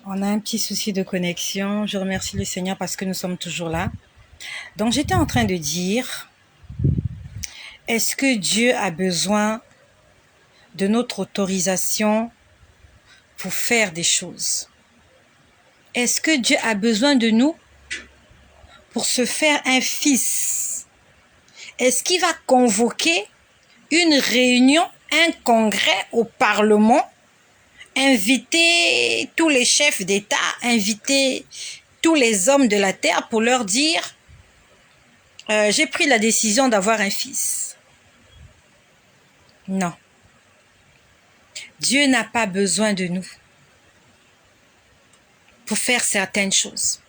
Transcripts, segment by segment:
On a un petit souci de connexion. Je remercie le Seigneur parce que nous sommes toujours là. Donc j'étais en train de dire, est-ce que Dieu a besoin de notre autorisation pour faire des choses? Est-ce que Dieu a besoin de nous pour se faire un fils? Est-ce qu'il va convoquer une réunion, un congrès au Parlement, inviter tous les chefs d'État, inviter tous les hommes de la terre pour leur dire j'ai pris la décision d'avoir un fils? Non. Dieu n'a pas besoin de nous pour faire certaines choses.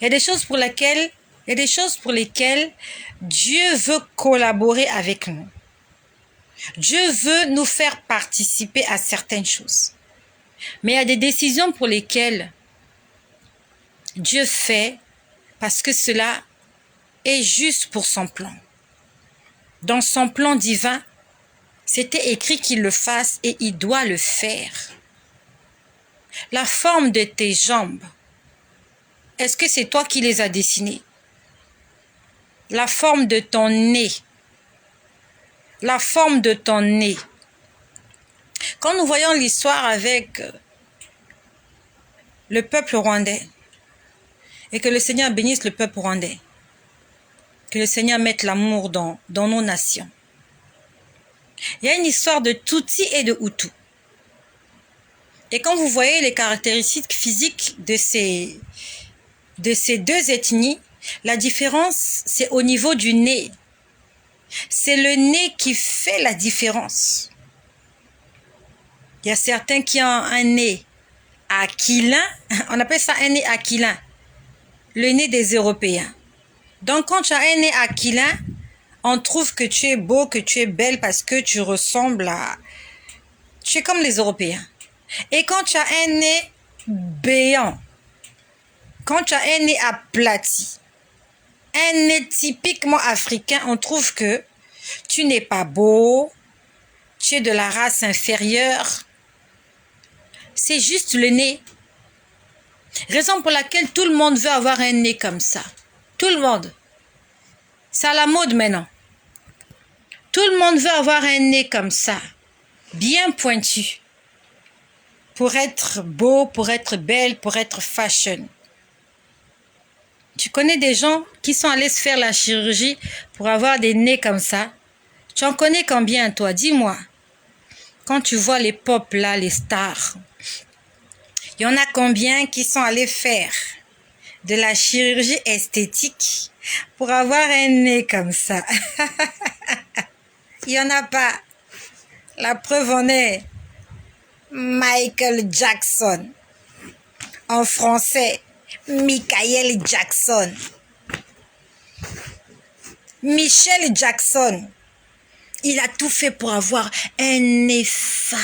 Il y a des choses pour lesquelles Dieu veut collaborer avec nous. Dieu veut nous faire participer à certaines choses. Mais il y a des décisions pour lesquelles Dieu fait parce que cela est juste pour son plan. Dans son plan divin, c'était écrit qu'il le fasse et il doit le faire. La forme de tes jambes, est-ce que c'est toi qui les as dessinées? La forme de ton nez. La forme de ton nez. Quand nous voyons l'histoire avec le peuple rwandais, et que le Seigneur bénisse le peuple rwandais, que le Seigneur mette l'amour dans nos nations. Il y a une histoire de Tutsi et de Hutu. Et quand vous voyez les caractéristiques physiques de ces deux ethnies, la différence, c'est au niveau du nez. C'est le nez qui fait la différence. Il y a certains qui ont un nez aquilin, on appelle ça un nez aquilin, le nez des Européens. Donc quand tu as un nez aquilin, on trouve que tu es beau, que tu es belle parce que tu ressembles à... Tu es comme les Européens. Et quand tu as un nez béant, quand tu as un nez aplati, un nez typiquement africain, on trouve que tu n'es pas beau, tu es de la race inférieure. C'est juste le nez. Raison pour laquelle tout le monde veut avoir un nez comme ça. Tout le monde. C'est à la mode maintenant. Tout le monde veut avoir un nez comme ça, bien pointu, pour être beau, pour être belle, pour être fashion. Tu connais des gens qui sont allés se faire la chirurgie pour avoir des nez comme ça? Tu en connais combien, toi? Dis-moi. Quand tu vois les pop là, les stars, il y en a combien qui sont allés faire de la chirurgie esthétique pour avoir un nez comme ça? Il n'y en a pas. La preuve en est Michael Jackson. En français, Michael Jackson. Michel Jackson. Il a tout fait pour avoir un nez fin.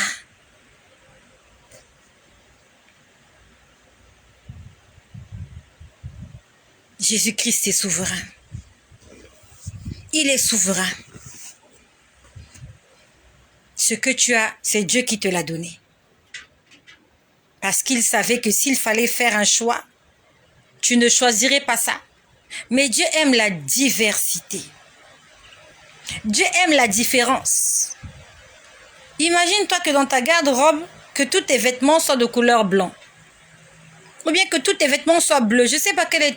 Jésus-Christ est souverain. Il est souverain. Ce que tu as, c'est Dieu qui te l'a donné. Parce qu'il savait que s'il fallait faire un choix, tu ne choisirais pas ça. Mais Dieu aime la diversité. Dieu aime la différence. Imagine-toi que dans ta garde-robe, que tous tes vêtements soient de couleur blanc. Ou bien que tous tes vêtements soient bleus. Je ne sais pas quelle est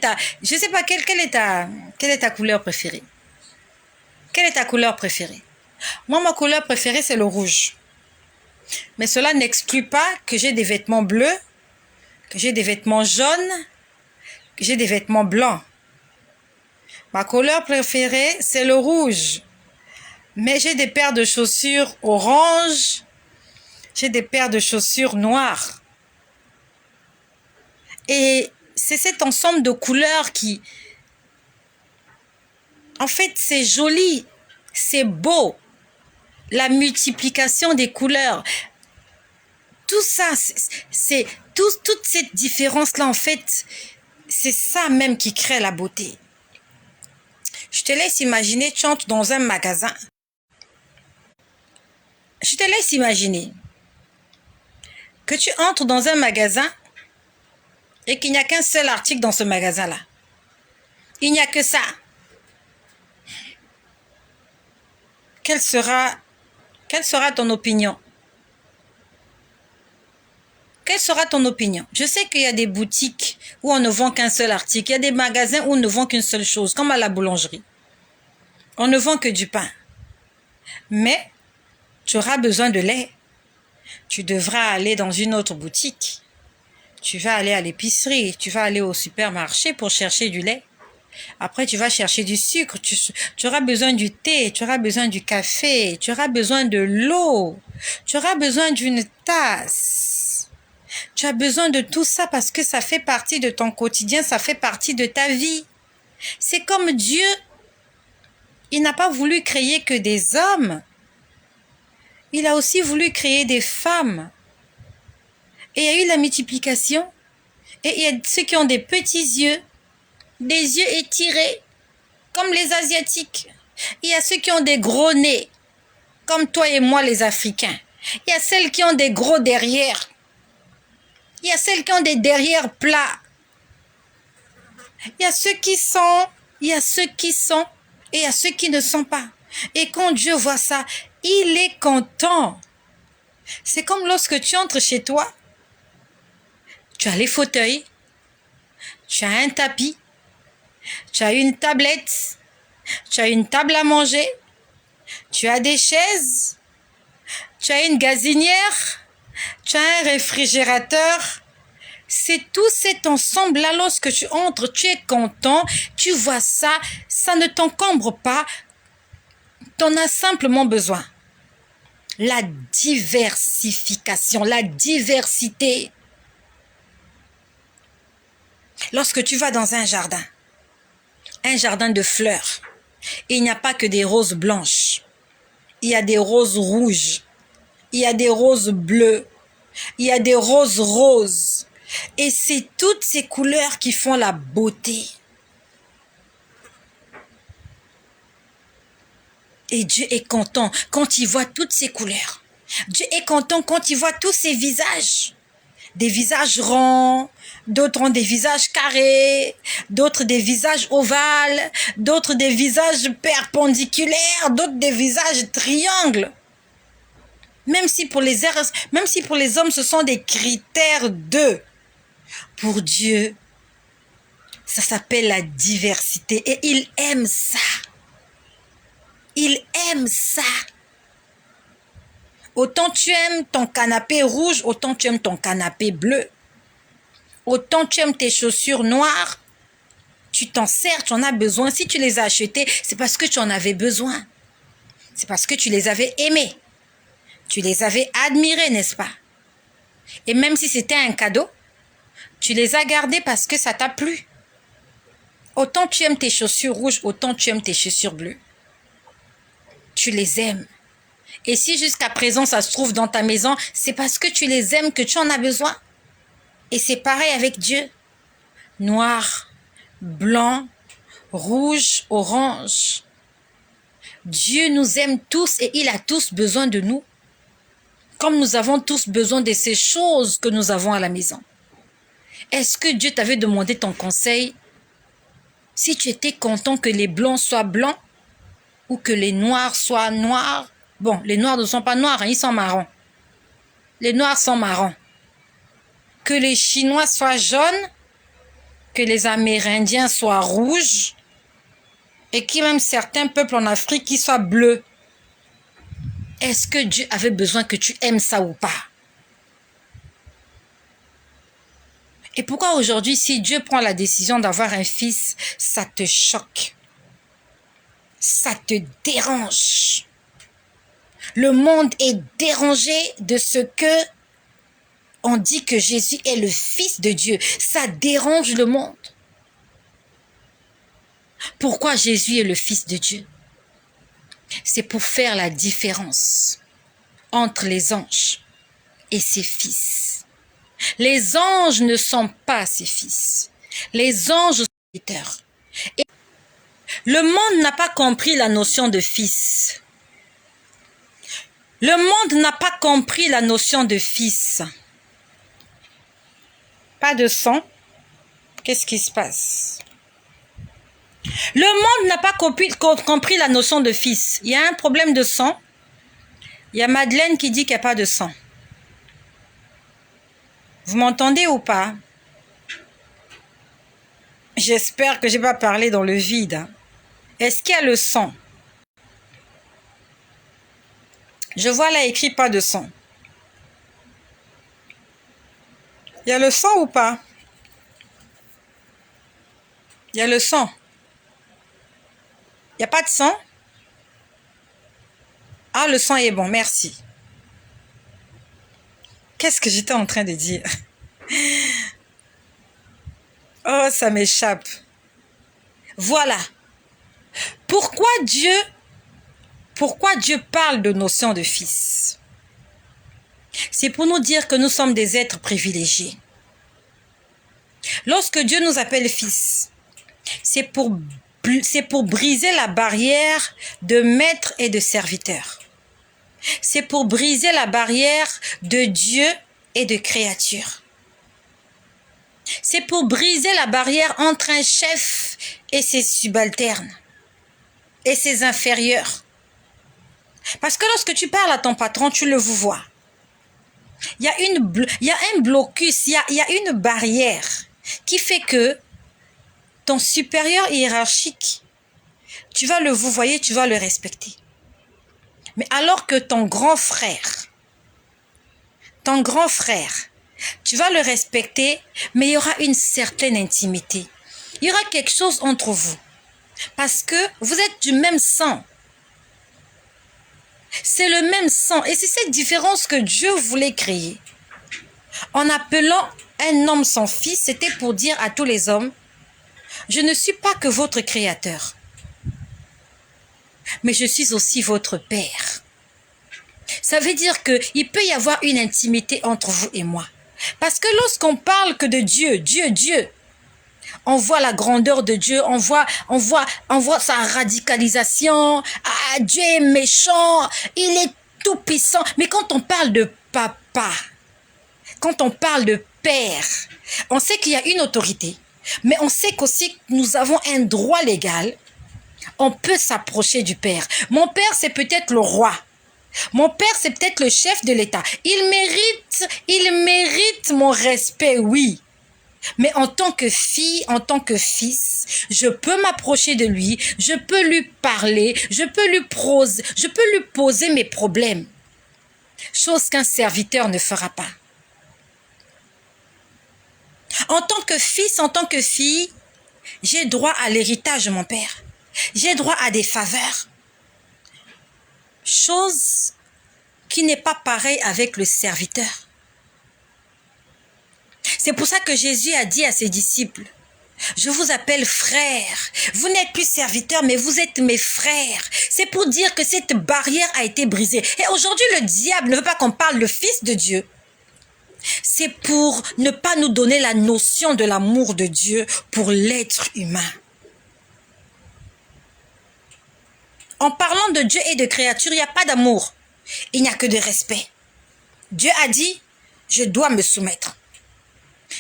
ta couleur préférée. Quelle est ta couleur préférée? Moi, ma couleur préférée, c'est le rouge. Mais cela n'exclut pas que j'ai des vêtements bleus, que j'ai des vêtements jaunes, que j'ai des vêtements blancs. Ma couleur préférée, c'est le rouge. Mais j'ai des paires de chaussures orange, j'ai des paires de chaussures noires. Et c'est cet ensemble de couleurs qui... En fait, c'est joli, c'est beau. La multiplication des couleurs. Tout ça, c'est toute cette différence-là, en fait, c'est ça même qui crée la beauté. Je te laisse imaginer, tu entres dans un magasin. Je te laisse imaginer que tu entres dans un magasin et qu'il n'y a qu'un seul article dans ce magasin-là. Il n'y a que ça. Quelle sera ton opinion? Quelle sera ton opinion? Je sais qu'il y a des boutiques où on ne vend qu'un seul article. Il y a des magasins où on ne vend qu'une seule chose, comme à la boulangerie. On ne vend que du pain. Mais tu auras besoin de lait. Tu devras aller dans une autre boutique. Tu vas aller à l'épicerie. Tu vas aller au supermarché pour chercher du lait. Après, tu vas chercher du sucre. Tu auras besoin du thé. Tu auras besoin du café. Tu auras besoin de l'eau. Tu auras besoin d'une tasse. Tu as besoin de tout ça parce que ça fait partie de ton quotidien. Ça fait partie de ta vie. C'est comme Dieu. Il n'a pas voulu créer que des hommes. Il a aussi voulu créer des femmes. Et il y a eu la multiplication. Et il y a ceux qui ont des petits yeux, des yeux étirés, comme les Asiatiques. Il y a ceux qui ont des gros nez, comme toi et moi les Africains. Il y a celles qui ont des gros derrières. Il y a celles qui ont des derrières plats. Il y a ceux qui sont, et il y a ceux qui ne sont pas. Et quand Dieu voit ça, il est content. C'est comme lorsque tu entres chez toi, tu as les fauteuils, tu as un tapis, tu as une tablette, tu as une table à manger, tu as des chaises, tu as une gazinière, tu as un réfrigérateur. C'est tout cet ensemble-là, lorsque tu entres, tu es content, tu vois ça, ça ne t'encombre pas, tu en as simplement besoin. La diversification, la diversité. Lorsque tu vas dans un jardin de fleurs, il n'y a pas que des roses blanches. Il y a des roses rouges, il y a des roses bleues, il y a des roses roses. Et c'est toutes ces couleurs qui font la beauté. Et Dieu est content quand il voit toutes ces couleurs. Dieu est content quand il voit tous ces visages. Des visages ronds, d'autres ont des visages carrés, d'autres des visages ovales, d'autres des visages perpendiculaires, d'autres des visages triangles. Même si pour les hommes, ce sont des critères d'eux. Pour Dieu, ça s'appelle la diversité et il aime ça. Il aime ça. Autant tu aimes ton canapé rouge, autant tu aimes ton canapé bleu. Autant tu aimes tes chaussures noires, tu t'en sers, tu en as besoin. Si tu les as achetées, c'est parce que tu en avais besoin. C'est parce que tu les avais aimées. Tu les avais admirées, n'est-ce pas? Et même si c'était un cadeau, tu les as gardées parce que ça t'a plu. Autant tu aimes tes chaussures rouges, autant tu aimes tes chaussures bleues. Tu les aimes. Et si jusqu'à présent ça se trouve dans ta maison, c'est parce que tu les aimes que tu en as besoin. Et c'est pareil avec Dieu. Noir, blanc, rouge, orange. Dieu nous aime tous et il a tous besoin de nous. Comme nous avons tous besoin de ces choses que nous avons à la maison. Est-ce que Dieu t'avait demandé ton conseil? Si tu étais content que les blancs soient blancs ou que les noirs soient noirs? Bon, les noirs ne sont pas noirs, hein, ils sont marrons. Les noirs sont marrons. Que les Chinois soient jaunes, que les Amérindiens soient rouges, et qu'il y ait même certains peuples en Afrique qui soient bleus. Est-ce que Dieu avait besoin que tu aimes ça ou pas? Et pourquoi aujourd'hui, si Dieu prend la décision d'avoir un fils, ça te choque? Ça te dérange? Le monde est dérangé de ce que on dit que Jésus est le Fils de Dieu. Ça dérange le monde. Pourquoi Jésus est le Fils de Dieu? C'est pour faire la différence entre les anges et ses fils. Les anges ne sont pas ses fils. Les anges sont des serviteurs. Et le monde n'a pas compris la notion de fils. Le monde n'a pas compris la notion de fils. Pas de sang, Qu'est-ce qui se passe? Le monde n'a pas compris la notion de fils. Il y a un problème de sang. Il y a Madeleine qui dit qu'il n'y a pas de sang. Vous m'entendez ou pas? J'espère que je n'ai pas parlé dans le vide. Est-ce qu'il y a le sang? Je vois là écrit pas de sang. Il y a le sang ou pas? Il y a le sang. Il n'y a pas de sang? Ah, le sang est bon, merci. Qu'est-ce que j'étais en train de dire? Oh, ça m'échappe. Voilà. Pourquoi Dieu parle de notion de fils? C'est pour nous dire que nous sommes des êtres privilégiés. Lorsque Dieu nous appelle fils, c'est pour briser la barrière de maître et de serviteur. C'est pour briser la barrière de Dieu et de créature. C'est pour briser la barrière entre un chef et ses subalternes et ses inférieurs. Parce que lorsque tu parles à ton patron, tu le vois. Il y a un blocus, il y a une barrière qui fait que ton supérieur hiérarchique, tu vas le vouvoyer, tu vas le respecter. Mais alors que ton grand frère, tu vas le respecter, mais il y aura une certaine intimité. Il y aura quelque chose entre vous. Parce que vous êtes du même sang. C'est le même sang. Et c'est cette différence que Dieu voulait créer. En appelant un homme son fils, c'était pour dire à tous les hommes, je ne suis pas que votre créateur, mais je suis aussi votre père. Ça veut dire qu'il peut y avoir une intimité entre vous et moi. Parce que lorsqu'on parle que de Dieu, Dieu, on voit la grandeur de Dieu, on voit sa radicalisation. Ah, Dieu est méchant, il est tout puissant. Mais quand on parle de papa, quand on parle de père, on sait qu'il y a une autorité, mais on sait qu'aussi que nous avons un droit légal. On peut s'approcher du père. Mon père, c'est peut-être le roi. Mon père, c'est peut-être le chef de l'État. Il mérite mon respect, oui. Mais en tant que fille, en tant que fils, je peux m'approcher de lui, je peux lui parler, je peux lui poser mes problèmes. Chose qu'un serviteur ne fera pas. En tant que fils, en tant que fille, j'ai droit à l'héritage de mon père. J'ai droit à des faveurs. Chose qui n'est pas pareille avec le serviteur. C'est pour ça que Jésus a dit à ses disciples, je vous appelle frères. Vous n'êtes plus serviteurs, mais vous êtes mes frères. C'est pour dire que cette barrière a été brisée. Et aujourd'hui, le diable ne veut pas qu'on parle le Fils de Dieu. C'est pour ne pas nous donner la notion de l'amour de Dieu pour l'être humain. En parlant de Dieu et de créature, il n'y a pas d'amour. Il n'y a que de respect. Dieu a dit, je dois me soumettre.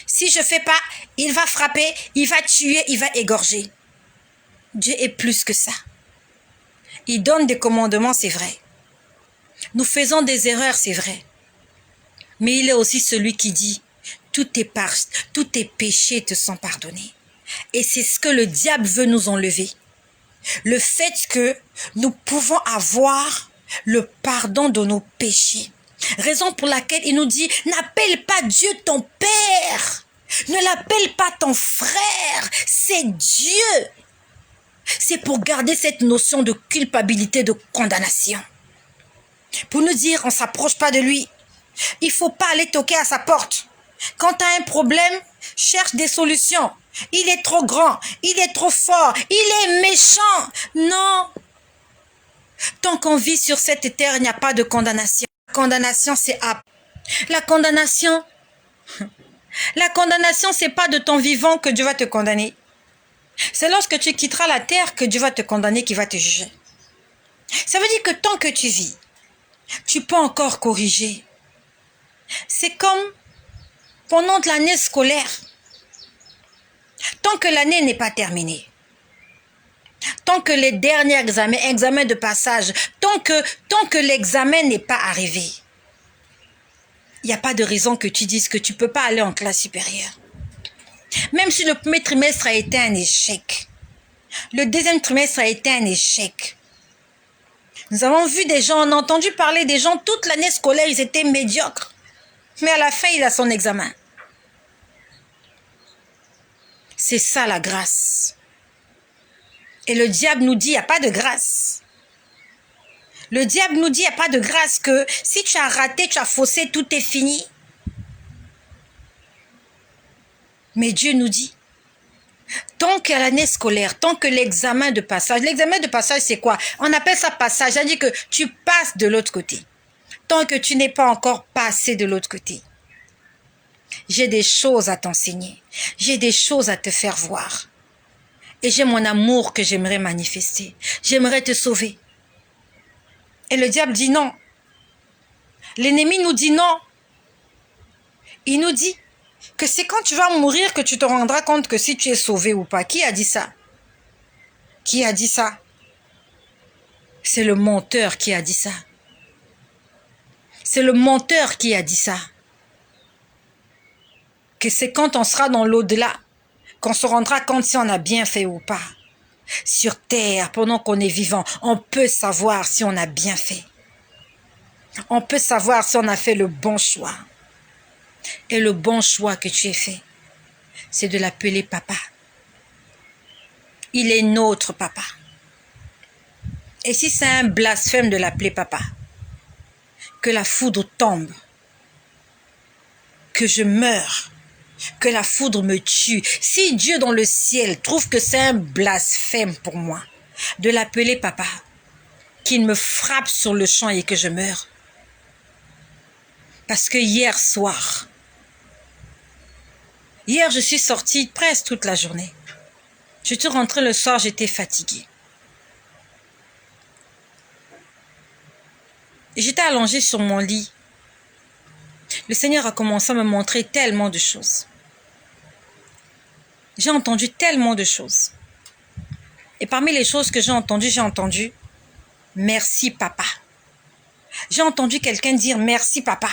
Si je ne fais pas, il va frapper, il va tuer, il va égorger. Dieu est plus que ça. Il donne des commandements, c'est vrai. Nous faisons des erreurs, c'est vrai. Mais il est aussi celui qui dit, tous tes péchés te sont pardonnés. Et c'est ce que le diable veut nous enlever. Le fait que nous pouvons avoir le pardon de nos péchés. Raison pour laquelle il nous dit, n'appelle pas Dieu ton Père. Ne l'appelle pas ton frère. C'est Dieu. C'est pour garder cette notion de culpabilité, de condamnation. Pour nous dire, on ne s'approche pas de lui. Il ne faut pas aller toquer à sa porte. Quand tu as un problème, cherche des solutions. Il est trop grand, il est trop fort, il est méchant. Non. Tant qu'on vit sur cette terre, il n'y a pas de condamnation. La condamnation, c'est âpre. La condamnation, c'est pas de ton vivant que Dieu va te condamner. C'est lorsque tu quitteras la terre que Dieu va te condamner, qu'il va te juger. Ça veut dire que tant que tu vis, tu peux encore corriger. C'est comme pendant l'année scolaire. Tant que l'année n'est pas terminée, tant que les derniers examens de passage, tant que l'examen n'est pas arrivé, il n'y a pas de raison que tu dises que tu ne peux pas aller en classe supérieure. Même si le premier trimestre a été un échec, le deuxième trimestre a été un échec. Nous avons vu des gens, on a entendu parler des gens, toute l'année scolaire, ils étaient médiocres. Mais à la fin, il a son examen. C'est ça la grâce. Et le diable nous dit, il n'y a pas de grâce. Le diable nous dit, il n'y a pas de grâce, que si tu as raté, tu as faussé, tout est fini. Mais Dieu nous dit, tant qu'à l'année scolaire, tant que l'examen de passage c'est quoi? On appelle ça passage, c'est-à-dire que tu passes de l'autre côté. Tant que tu n'es pas encore passé de l'autre côté, j'ai des choses à t'enseigner, j'ai des choses à te faire voir. Et j'ai mon amour que j'aimerais manifester, j'aimerais te sauver. Et le diable dit non. L'ennemi nous dit non. Il nous dit que c'est quand tu vas mourir que tu te rendras compte que si tu es sauvé ou pas. Qui a dit ça? Qui a dit ça? C'est le menteur qui a dit ça. C'est le menteur qui a dit ça. Que c'est quand on sera dans l'au-delà qu'on se rendra compte si on a bien fait ou pas. Sur terre, pendant qu'on est vivant, on peut savoir si on a bien fait. On peut savoir si on a fait le bon choix. Et le bon choix que tu as fait, c'est de l'appeler papa. Il est notre papa. Et si c'est un blasphème de l'appeler papa, que la foudre tombe, que je meure, que la foudre me tue. Si Dieu dans le ciel trouve que c'est un blasphème pour moi de l'appeler papa, qu'il me frappe sur le champ et que je meure. Parce que hier, je suis sortie presque toute la journée. Je suis rentrée le soir, j'étais fatiguée. J'étais allongée sur mon lit. Le Seigneur a commencé à me montrer tellement de choses. J'ai entendu tellement de choses. Et parmi les choses que j'ai entendu « Merci papa ». J'ai entendu quelqu'un dire « Merci papa ».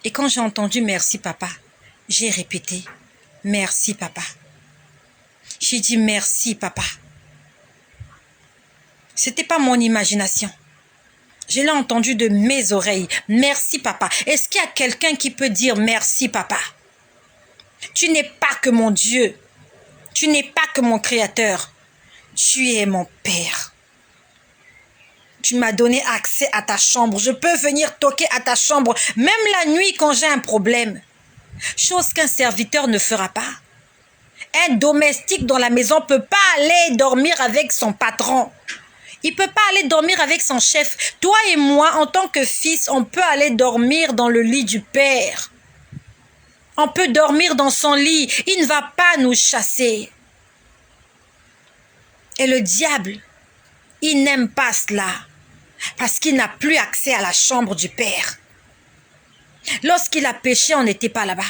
Et quand j'ai entendu « Merci papa », j'ai répété « Merci papa ». J'ai dit « Merci papa ». C'était pas mon imagination. Je l'ai entendu de mes oreilles. « Merci papa ». Est-ce qu'il y a quelqu'un qui peut dire « Merci papa ». Tu n'es pas que mon Dieu. Tu n'es pas que mon Créateur. Tu es mon Père. Tu m'as donné accès à ta chambre. Je peux venir toquer à ta chambre, même la nuit quand j'ai un problème. Chose qu'un serviteur ne fera pas. Un domestique dans la maison ne peut pas aller dormir avec son patron. Il ne peut pas aller dormir avec son chef. Toi et moi, en tant que fils, on peut aller dormir dans le lit du Père. On peut dormir dans son lit. Il ne va pas nous chasser. Et le diable, il n'aime pas cela. Parce qu'il n'a plus accès à la chambre du Père. Lorsqu'il a péché, on n'était pas là-bas.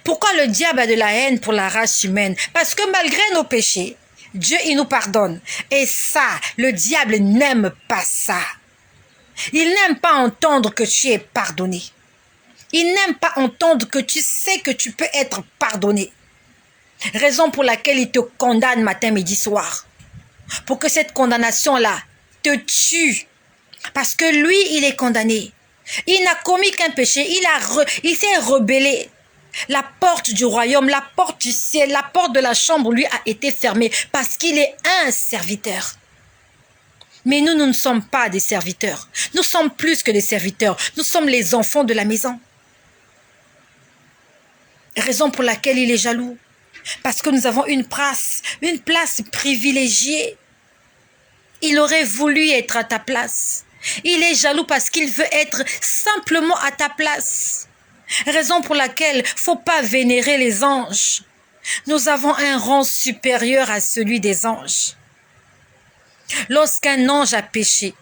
Pourquoi le diable a de la haine pour la race humaine? Parce que malgré nos péchés, Dieu, il nous pardonne. Et ça, le diable n'aime pas ça. Il n'aime pas entendre que tu es pardonné. Il n'aime pas entendre que tu sais que tu peux être pardonné. Raison pour laquelle il te condamne matin, midi, soir. Pour que cette condamnation-là te tue. Parce que lui, il est condamné. Il n'a commis qu'un péché. Il s'est rebellé. La porte du royaume, la porte du ciel, la porte de la chambre lui a été fermée parce qu'il est un serviteur. Mais nous ne sommes pas des serviteurs. Nous sommes plus que des serviteurs. Nous sommes les enfants de la maison. Raison pour laquelle il est jaloux. Parce que nous avons une place privilégiée. Il aurait voulu être à ta place. Il est jaloux parce qu'il veut être simplement à ta place. Raison pour laquelle il ne faut pas vénérer les anges. Nous avons un rang supérieur à celui des anges. Lorsqu'un ange a péché,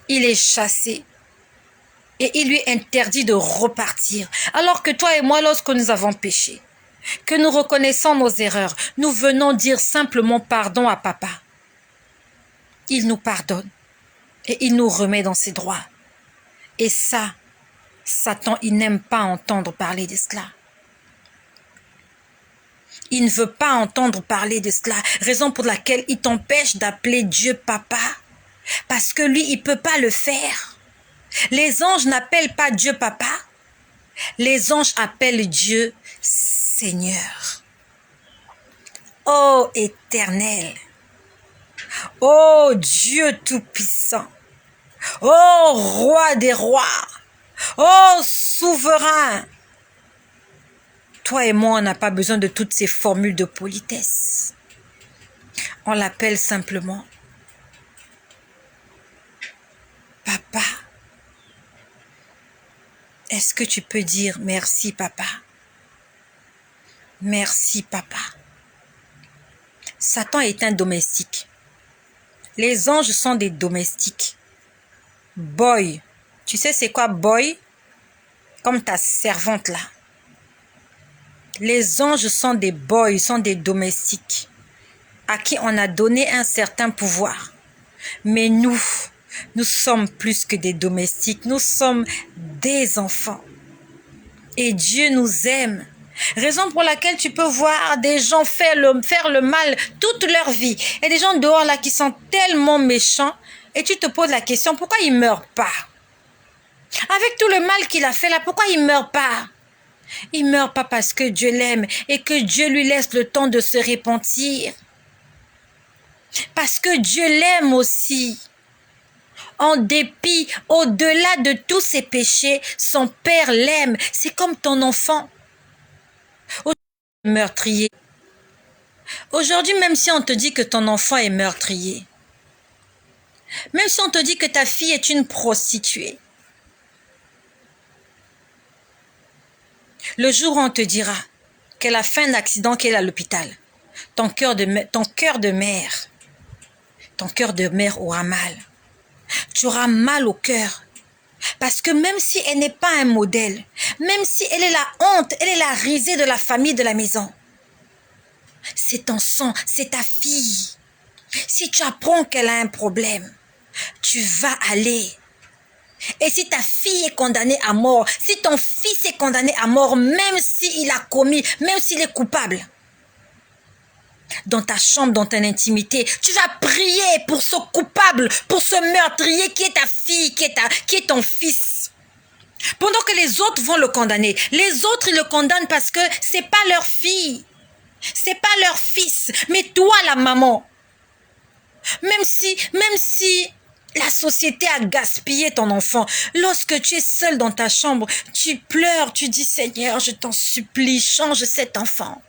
il est chassé. Et il lui interdit de repartir. Alors que toi et moi, lorsque nous avons péché, que nous reconnaissons nos erreurs, nous venons dire simplement pardon à papa. Il nous pardonne et il nous remet dans ses droits. Et ça, Satan, il n'aime pas entendre parler de cela. Il ne veut pas entendre parler de cela, raison pour laquelle il t'empêche d'appeler Dieu papa. Parce que lui, il ne peut pas le faire. Les anges n'appellent pas Dieu papa. Les anges appellent Dieu Seigneur. Ô Éternel, ô Dieu Tout-Puissant, ô Roi des rois, ô Souverain. Toi et moi, on n'a pas besoin de toutes ces formules de politesse. On l'appelle simplement Papa. Est-ce que tu peux dire merci papa? Merci papa. Satan est un domestique. Les anges sont des domestiques. Boy. Tu sais c'est quoi boy? Comme ta servante là. Les anges sont des boys, sont des domestiques à qui on a donné un certain pouvoir. Mais nous sommes plus que des domestiques, nous sommes des enfants. Et Dieu nous aime. Raison pour laquelle tu peux voir des gens faire le mal toute leur vie. Et des gens dehors là qui sont tellement méchants et tu te poses la question, pourquoi ils ne meurent pas? Avec tout le mal qu'il a fait là, pourquoi il ne meurt pas? Il ne meurt pas parce que Dieu l'aime et que Dieu lui laisse le temps de se repentir. Parce que Dieu l'aime aussi. En dépit, au-delà de tous ses péchés, son Père l'aime. C'est comme ton enfant. Meurtrier. Aujourd'hui, même si on te dit que ton enfant est meurtrier, même si on te dit que ta fille est une prostituée, le jour où on te dira qu'elle a fait un accident, qu'elle est à l'hôpital, ton cœur de mère aura mal. Tu auras mal au cœur. Parce que même si elle n'est pas un modèle, même si elle est la honte, elle est la risée de la famille, de la maison, c'est ton sang, c'est ta fille. Si tu apprends qu'elle a un problème, tu vas aller. Et si ta fille est condamnée à mort, si ton fils est condamné à mort, même s'il a commis, même s'il est coupable, dans ta chambre, dans ton intimité, tu vas prier pour ce coupable, pour ce meurtrier qui est ta fille, qui est ton fils. Pendant que les autres vont le condamner. Les autres, ils le condamnent parce que c'est pas leur fille. C'est pas leur fils. Mais toi, la maman, même si la société a gaspillé ton enfant, lorsque tu es seule dans ta chambre, tu pleures, tu dis Seigneur, je t'en supplie, change cet enfant.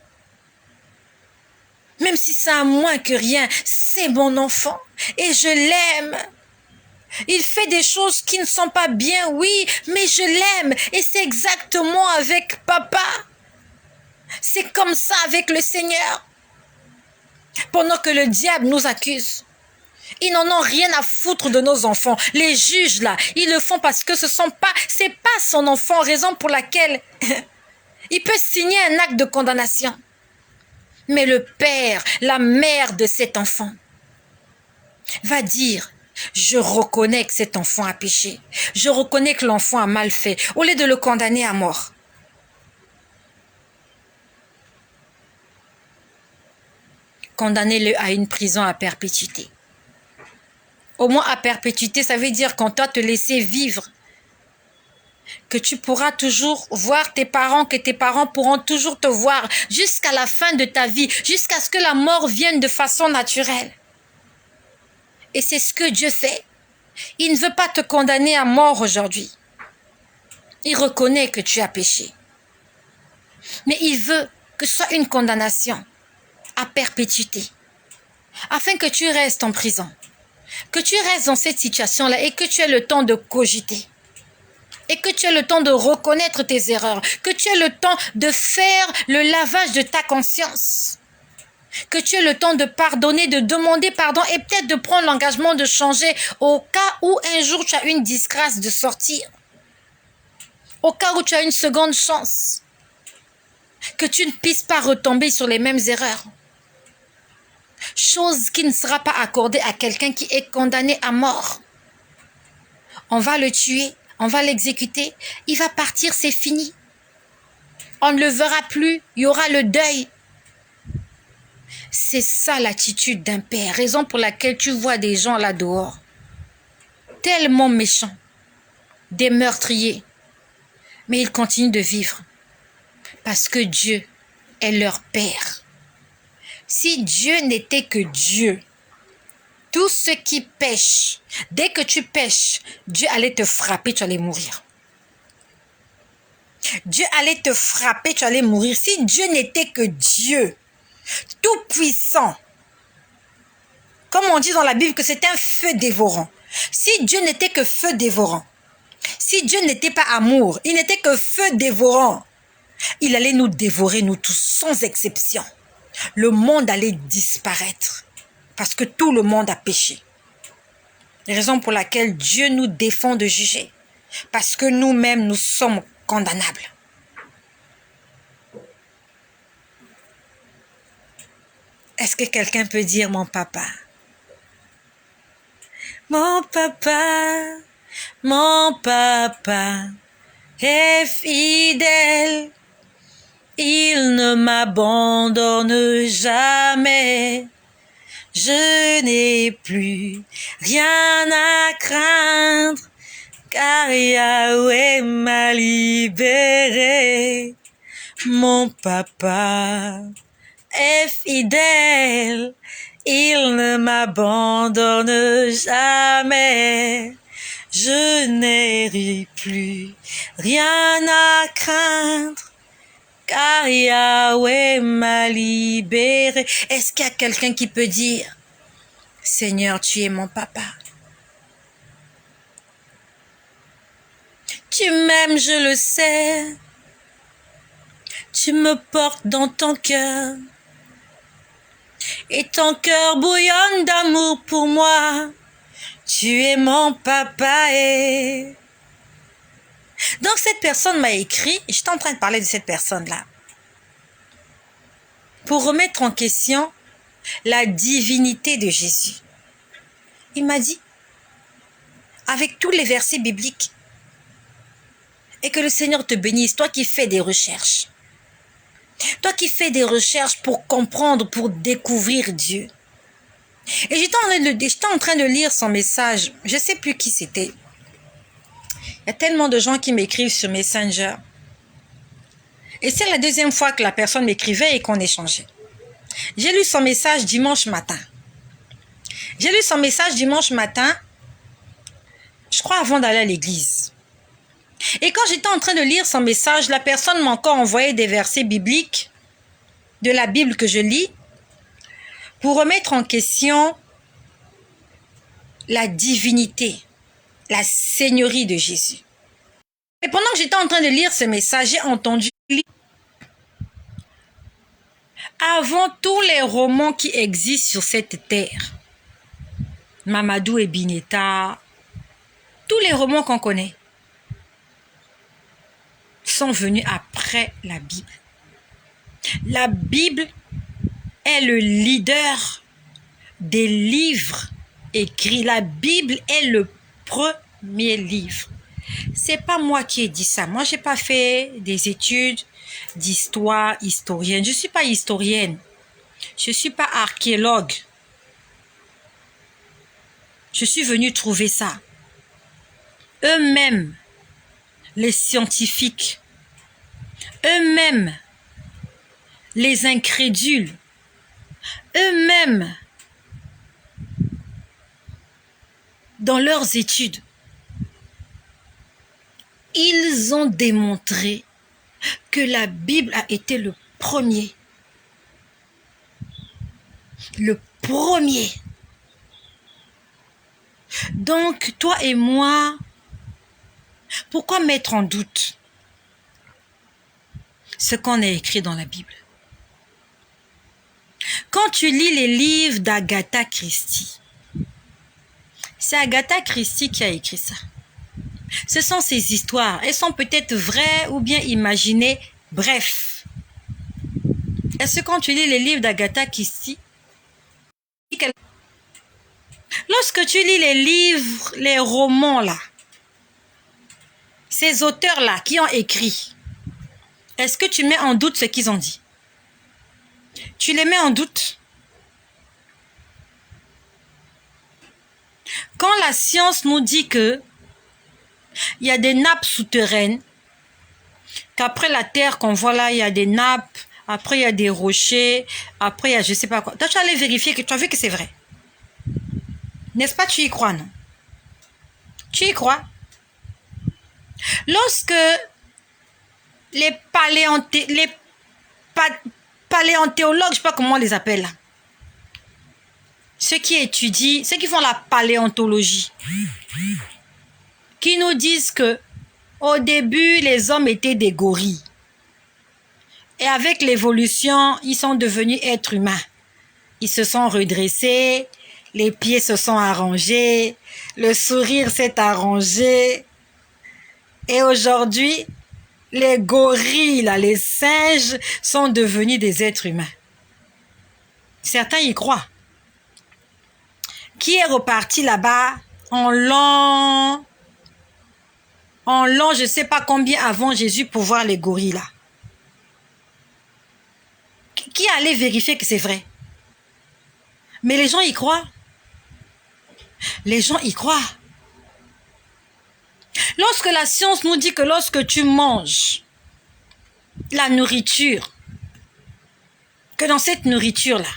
Même si c'est à moins que rien, c'est mon enfant et je l'aime. Il fait des choses qui ne sont pas bien, oui, mais je l'aime et c'est exactement avec papa. C'est comme ça avec le Seigneur. Pendant que le diable nous accuse, ils n'en ont rien à foutre de nos enfants. Les juges là, ils le font parce que c'est pas son enfant, raison pour laquelle il peut signer un acte de condamnation. Mais le père, la mère de cet enfant va dire, je reconnais que cet enfant a péché. Je reconnais que l'enfant a mal fait, au lieu de le condamner à mort. Condamnez-le à une prison à perpétuité. Au moins à perpétuité, ça veut dire qu'on doit te laisser vivre. Que tu pourras toujours voir tes parents, que tes parents pourront toujours te voir jusqu'à la fin de ta vie, jusqu'à ce que la mort vienne de façon naturelle. Et c'est ce que Dieu fait. Il ne veut pas te condamner à mort aujourd'hui. Il reconnaît que tu as péché. Mais il veut que ce soit une condamnation à perpétuité, afin que tu restes en prison, que tu restes dans cette situation-là et que tu aies le temps de cogiter. Et que tu aies le temps de reconnaître tes erreurs, que tu aies le temps de faire le lavage de ta conscience, que tu aies le temps de pardonner, de demander pardon et peut-être de prendre l'engagement de changer au cas où un jour tu as une disgrâce de sortir. Au cas où tu as une seconde chance, que tu ne puisses pas retomber sur les mêmes erreurs. Chose qui ne sera pas accordée à quelqu'un qui est condamné à mort. On va le tuer, on va l'exécuter, il va partir, c'est fini. On ne le verra plus, il y aura le deuil. C'est ça l'attitude d'un père, raison pour laquelle tu vois des gens là dehors, tellement méchants, des meurtriers, mais ils continuent de vivre, parce que Dieu est leur père. Si Dieu n'était que Dieu, tous ceux qui pêchent, dès que tu pêches, Dieu allait te frapper, tu allais mourir. Dieu allait te frapper, tu allais mourir. Si Dieu n'était que Dieu, tout puissant, comme on dit dans la Bible que c'est un feu dévorant. Si Dieu n'était que feu dévorant, si Dieu n'était pas amour, il n'était que feu dévorant, il allait nous dévorer, nous tous, sans exception. Le monde allait disparaître parce que tout le monde a péché. Raison pour laquelle Dieu nous défend de juger, parce que nous-mêmes, nous sommes condamnables. Est-ce que quelqu'un peut dire mon papa? Mon papa est fidèle, il ne m'abandonne jamais. Je n'ai plus rien à craindre, car Yahweh m'a libéré. Mon papa est fidèle, il ne m'abandonne jamais. Je n'ai plus rien à craindre, car Yahweh m'a libéré. Est-ce qu'il y a quelqu'un qui peut dire, Seigneur, tu es mon papa? Tu m'aimes, je le sais. Tu me portes dans ton cœur. Et ton cœur bouillonne d'amour pour moi. Tu es mon papa. Et... Donc cette personne m'a écrit, et j'étais en train de parler de cette personne-là, pour remettre en question la divinité de Jésus. Il m'a dit, avec tous les versets bibliques, et que le Seigneur te bénisse, toi qui fais des recherches. Toi qui fais des recherches pour comprendre, pour découvrir Dieu. Et j'étais en train de lire son message. Je ne sais plus qui c'était. Il y a tellement de gens qui m'écrivent sur Messenger. Et c'est la deuxième fois que la personne m'écrivait et qu'on échangeait. J'ai lu son message dimanche matin. J'ai lu son message dimanche matin, je crois avant d'aller à l'église. Et quand j'étais en train de lire son message, la personne m'a encore envoyé des versets bibliques de la Bible que je lis pour remettre en question la divinité, la seigneurie de Jésus. Et pendant que j'étais en train de lire ce message, j'ai entendu avant tous les romans qui existent sur cette terre, Mamadou et Bineta, tous les romans qu'on connaît, sont venus après la Bible. La Bible est le leader des livres écrits. La Bible est le premier livre. C'est pas moi qui ai dit ça. Moi, j'ai pas fait des études d'histoire, historienne. Je suis pas historienne. Je suis pas archéologue. Je suis venue trouver ça. Eux-mêmes, les scientifiques, eux-mêmes, les incrédules, eux-mêmes, dans leurs études, ils ont démontré que la Bible a été le premier. Le premier. Donc, toi et moi, pourquoi mettre en doute ce qu'on a écrit dans la Bible? Quand tu lis les livres d'Agatha Christie, c'est Agatha Christie qui a écrit ça. Ce sont ces histoires. Elles sont peut-être vraies ou bien imaginées. Bref. Est-ce que quand tu lis les livres d'Agatha Christie, lorsque tu lis les livres, les romans là, ces auteurs-là qui ont écrit, est-ce que tu mets en doute ce qu'ils ont dit? Tu les mets en doute? Quand la science nous dit que il y a des nappes souterraines, qu'après la terre qu'on voit là, il y a des nappes, après il y a des rochers, après il y a je sais pas quoi. Toi, tu vas aller vérifier que tu as vu que c'est vrai. N'est-ce pas, tu y crois, non? Tu y crois? Lorsque les paléontéologues, je sais pas comment on les appelle là, ceux qui étudient, ceux qui font la paléontologie, qui nous disent que au début, les hommes étaient des gorilles. Et avec l'évolution, ils sont devenus êtres humains. Ils se sont redressés, les pieds se sont arrangés, le sourire s'est arrangé. Et aujourd'hui, les gorilles, là, les singes, sont devenus des êtres humains. Certains y croient. Qui est reparti là-bas en l'an, je ne sais pas combien avant Jésus pour voir les gorilles là? Qui allait vérifier que c'est vrai? Mais les gens y croient. Les gens y croient. Lorsque la science nous dit que lorsque tu manges la nourriture, que dans cette nourriture-là,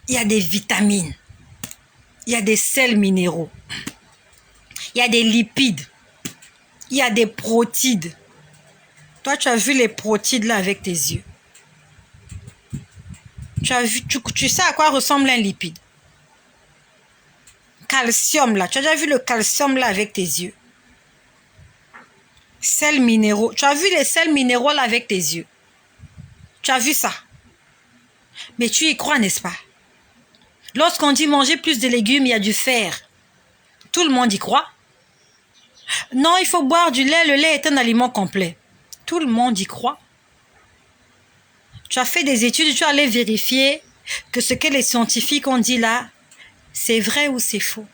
il y a des vitamines, il y a des sels minéraux, il y a des lipides, il y a des protides. Toi, tu as vu les protides là avec tes yeux. Tu sais à quoi ressemble un lipide? Calcium là, tu as déjà vu le calcium là avec tes yeux? Sels minéraux, tu as vu les sels minéraux là avec tes yeux? Tu as vu ça? Mais tu y crois, n'est-ce pas? Lorsqu'on dit manger plus de légumes, il y a du fer. Tout le monde y croit? Non, il faut boire du lait, le lait est un aliment complet. Tout le monde y croit? Tu as fait des études, tu allais vérifier que ce que les scientifiques ont dit là, c'est vrai ou c'est faux?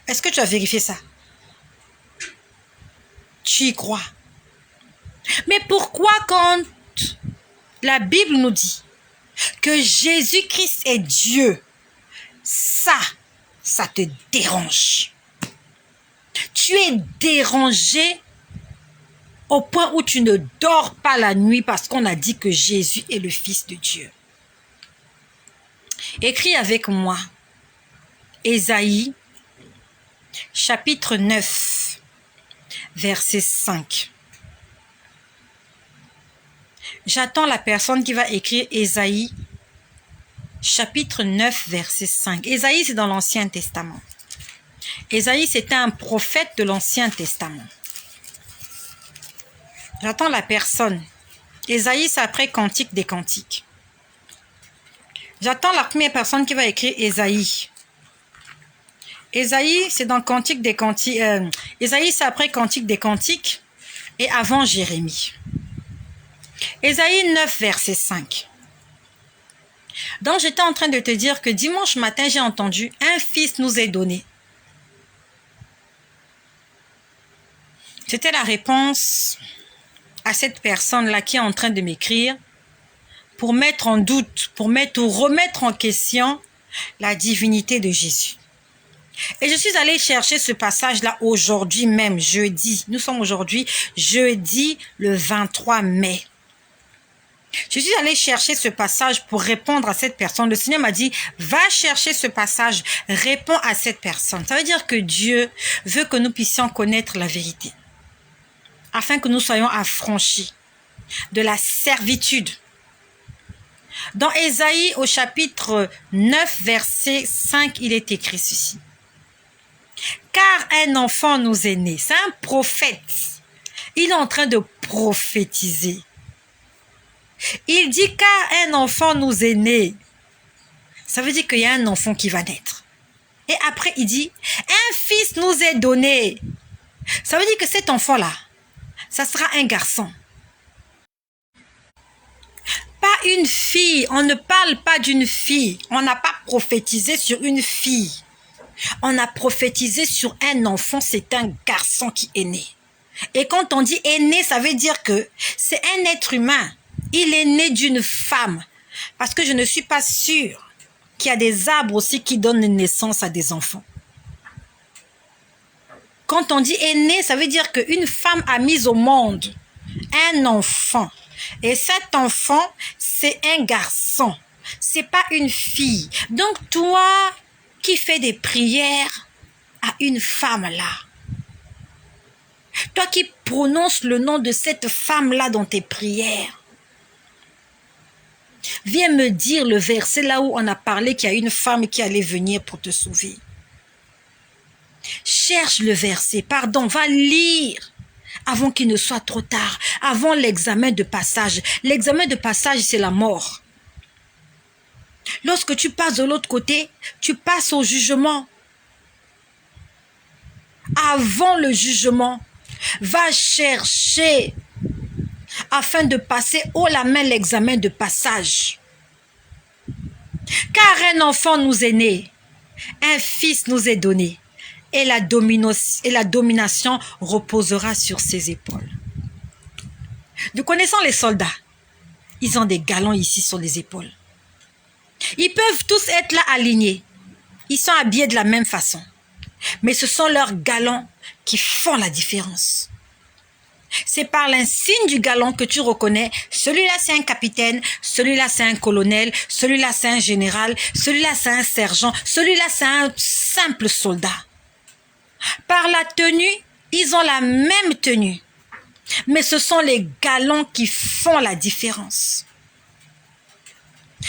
Est-ce que tu as vérifié ça? Tu y crois? Mais pourquoi quand la Bible nous dit que Jésus-Christ est Dieu, ça te dérange? Tu es dérangé au point où tu ne dors pas la nuit parce qu'on a dit que Jésus est le Fils de Dieu. Écris avec moi Ésaïe, chapitre 9, verset 5. J'attends la personne qui va écrire Ésaïe, chapitre 9, verset 5. Ésaïe, c'est dans l'Ancien Testament. Ésaïe, c'était un prophète de l'Ancien Testament. J'attends la personne. Ésaïe, c'est après Cantique des Cantiques. J'attends la première personne qui va écrire Ésaïe. Ésaïe, c'est dans Cantique des Cantiques. Ésaïe, c'est après Cantique des Cantiques et avant Jérémie. Ésaïe 9, verset 5. Donc, j'étais en train de te dire que dimanche matin, j'ai entendu « Un fils nous est donné ». C'était la réponse à cette personne-là qui est en train de m'écrire pour mettre en doute, pour remettre en question la divinité de Jésus. Et je suis allée chercher ce passage-là aujourd'hui même, jeudi. Nous sommes aujourd'hui jeudi le 23 mai. Je suis allée chercher ce passage pour répondre à cette personne. Le Seigneur m'a dit, va chercher ce passage, réponds à cette personne. Ça veut dire que Dieu veut que nous puissions connaître la vérité, afin que nous soyons affranchis de la servitude. Dans Ésaïe au chapitre 9, verset 5, il est écrit ceci. Car un enfant nous est né. C'est un prophète. Il est en train de prophétiser. Il dit car un enfant nous est né. Ça veut dire qu'il y a un enfant qui va naître. Et après il dit, un fils nous est donné. Ça veut dire que cet enfant-là, ça sera un garçon. Pas une fille. On ne parle pas d'une fille. On n'a pas prophétisé sur une fille. On a prophétisé sur un enfant. C'est un garçon qui est né. Et quand on dit est né, ça veut dire que c'est un être humain. Il est né d'une femme. Parce que je ne suis pas sûre qu'il y a des arbres aussi qui donnent naissance à des enfants. Quand on dit est né, ça veut dire qu'une femme a mis au monde un enfant. Et cet enfant, c'est un garçon. C'est pas une fille. Donc toi qui fais des prières à une femme là, toi qui prononces le nom de cette femme-là dans tes prières, viens me dire le verset là où on a parlé qu'il y a une femme qui allait venir pour te sauver. Cherche le verset, pardon, va lire avant qu'il ne soit trop tard, avant l'examen de passage. L'examen de passage, c'est la mort. Lorsque tu passes de l'autre côté, tu passes au jugement. Avant le jugement, va chercher afin de passer haut la main l'examen de passage. Car un enfant nous est né, un fils nous est donné, et la domination reposera sur ses épaules. Nous connaissons les soldats. Ils ont des galons ici sur les épaules. Ils peuvent tous être là alignés. Ils sont habillés de la même façon. Mais ce sont leurs galons qui font la différence. C'est par l'insigne du galon que tu reconnais, celui-là c'est un capitaine, celui-là c'est un colonel, celui-là c'est un général, celui-là c'est un sergent, celui-là c'est un simple soldat. Par la tenue, ils ont la même tenue. Mais ce sont les galons qui font la différence.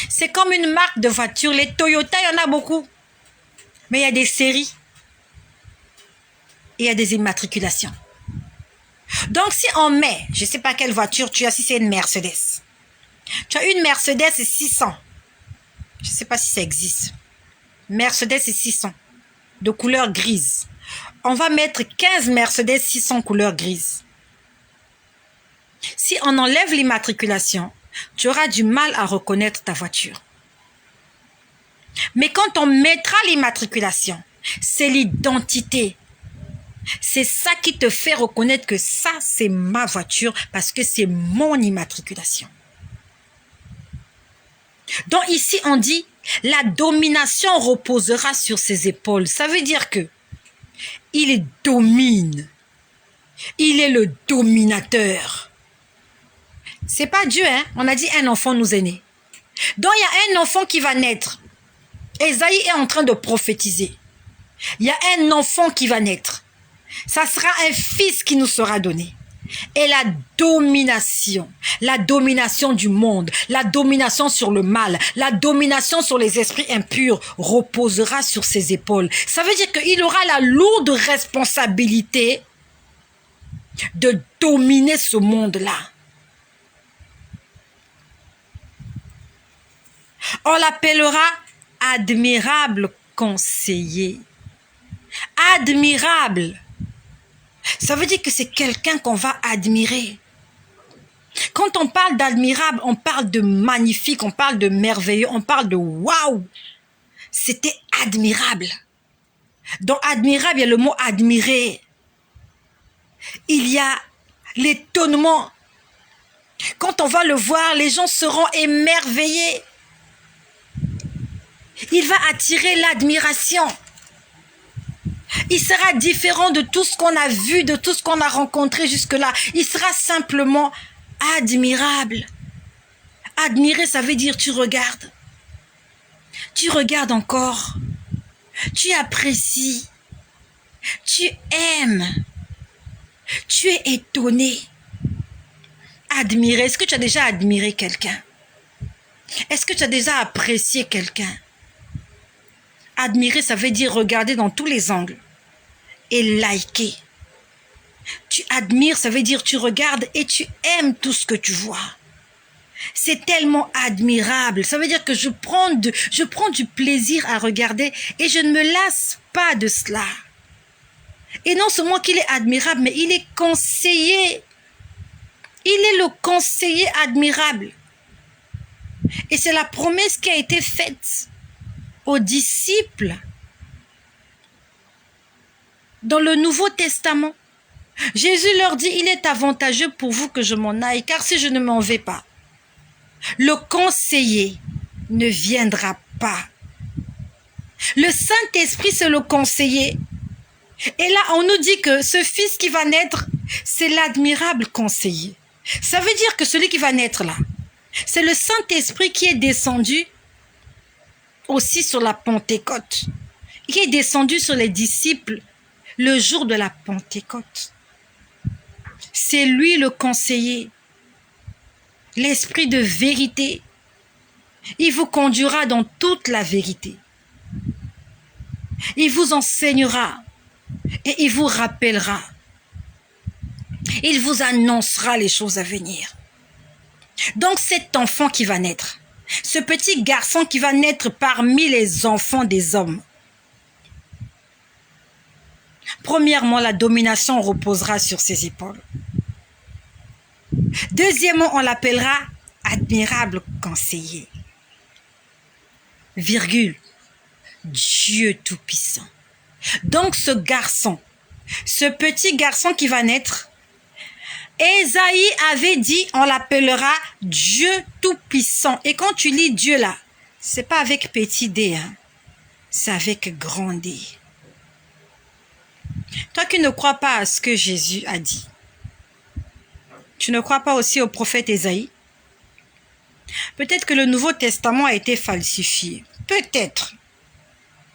C'est comme une marque de voiture. Les Toyota, il y en a beaucoup. Mais il y a des séries. Et il y a des immatriculations. Donc si on met, je ne sais pas quelle voiture tu as, si c'est une Mercedes. Tu as une Mercedes 600. Je ne sais pas si ça existe. Mercedes 600. De couleur grise. On va mettre 15 Mercedes 600 couleur grise. Si on enlève l'immatriculation, tu auras du mal à reconnaître ta voiture. Mais quand on mettra l'immatriculation, c'est l'identité. C'est ça qui te fait reconnaître que ça, c'est ma voiture parce que c'est mon immatriculation. Donc ici, on dit, la domination reposera sur ses épaules. Ça veut dire que il domine. Il est le dominateur. C'est pas Dieu, hein? On a dit un enfant nous est né. Donc il y a un enfant qui va naître. Ésaïe est en train de prophétiser. Il y a un enfant qui va naître. Ça sera un fils qui nous sera donné. Et la domination du monde, la domination sur le mal, la domination sur les esprits impurs reposera sur ses épaules. Ça veut dire qu'il aura la lourde responsabilité de dominer ce monde-là. On l'appellera admirable conseiller. Admirable. Ça veut dire que c'est quelqu'un qu'on va admirer. Quand on parle d'admirable, on parle de magnifique, on parle de merveilleux, on parle de waouh. C'était admirable. Dans admirable, il y a le mot admirer. Il y a l'étonnement. Quand on va le voir, les gens seront émerveillés. Il va attirer l'admiration. Il sera différent de tout ce qu'on a vu, de tout ce qu'on a rencontré jusque-là. Il sera simplement admirable. Admirer, ça veut dire tu regardes. Tu regardes encore. Tu apprécies. Tu aimes. Tu es étonné. Admirer. Est-ce que tu as déjà admiré quelqu'un? Est-ce que tu as déjà apprécié quelqu'un? Admirer, ça veut dire regarder dans tous les angles et liker. Tu admires, ça veut dire tu regardes et tu aimes tout ce que tu vois. C'est tellement admirable. Ça veut dire que je prends du plaisir à regarder et je ne me lasse pas de cela. Et non seulement qu'il est admirable, mais il est conseiller. Il est le conseiller admirable. Et c'est la promesse qui a été faite aux disciples dans le Nouveau Testament. Jésus leur dit, il est avantageux pour vous que je m'en aille, car si je ne m'en vais pas, le conseiller ne viendra pas. Le Saint-Esprit, c'est le conseiller. Et là, on nous dit que ce fils qui va naître, c'est l'admirable conseiller. Ça veut dire que celui qui va naître là, c'est le Saint-Esprit qui est descendu aussi sur la Pentecôte, qui est descendu sur les disciples le jour de la Pentecôte. C'est lui le conseiller, l'esprit de vérité. Il vous conduira dans toute la vérité. Il vous enseignera et il vous rappellera. Il vous annoncera les choses à venir. Donc cet enfant qui va naître, ce petit garçon qui va naître parmi les enfants des hommes, premièrement, la domination reposera sur ses épaules. Deuxièmement, on l'appellera admirable conseiller. Virgule. Dieu Tout-Puissant. Donc ce garçon, ce petit garçon qui va naître, Ésaïe avait dit, on l'appellera Dieu Tout-Puissant. Et quand tu lis Dieu là, c'est pas avec petit D, hein, c'est avec grand D. Toi qui ne crois pas à ce que Jésus a dit, tu ne crois pas aussi au prophète Ésaïe? Peut-être que le Nouveau Testament a été falsifié. Peut-être.